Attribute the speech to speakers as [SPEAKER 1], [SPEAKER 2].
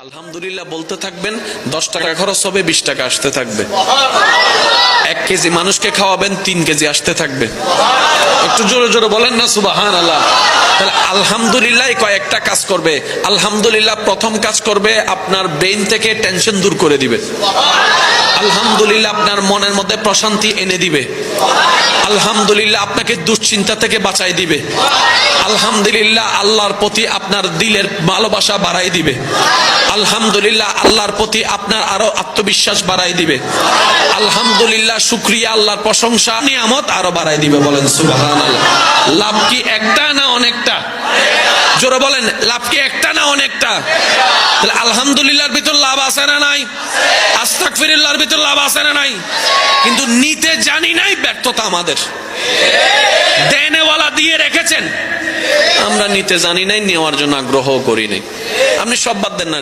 [SPEAKER 1] আলহামদুলিল্লাহ বলতে থাকবেন, 10 টাকা খরচ হবে, 20 টাকা আসতে থাকবে। 1 কেজি মানুষকে খাওয়াবেন, 3 কেজি আসতে থাকবে। একটু জোরে জোরে বলেন না সুবহানাল্লাহ। তাহলে আলহামদুলিল্লাহ কয়েকটা কাজ করবে। আলহামদুলিল্লাহ প্রথম কাজ করবে, আপনার ব্রেইন থেকে টেনশন দূর করে দিবে। আলহামদুলিল্লাহ আপনার মনের মধ্যে প্রশান্তি এনে দিবে। আলহামদুলিল্লাহ আপনাকে দুশ্চিন্তা থেকে বাঁচাই দিবে। আলহামদুলিল্লাহ আল্লাহর প্রতি আপনার দিলের ভালোবাসা বাড়াই দিবে। আলহামদুলিল্লাহ আল্লাহর প্রতি আপনার আরো আত্মবিশ্বাস বাড়াই দিবে। আলহামদুলিল্লাহ শুকরিয়া, আল্লাহর প্রশংসা, নিয়ামত আরো বাড়াই দিবে। বলেন সুবহানাল্লাহ। লাভ কি একটা না অনেকটা? জোরে বলেন, লাভ কি একটা না অনেকটা? তাহলে আলহামদুলিল্লাহর ভিতর লাভ আছে না নাই? আস্তাগফিরুল্লাহর ভিতর লাভ আছে না নাই? কিন্তু নিতে জানি নাই, ব্যর্থতা আমাদের। দেনেওয়ালা দিয়ে রেখেছেন, আমরা নিতে জানি নাই, নেওয়ার জন্য আগ্রহ করি নাই। আপনি সব বাদ দেন না,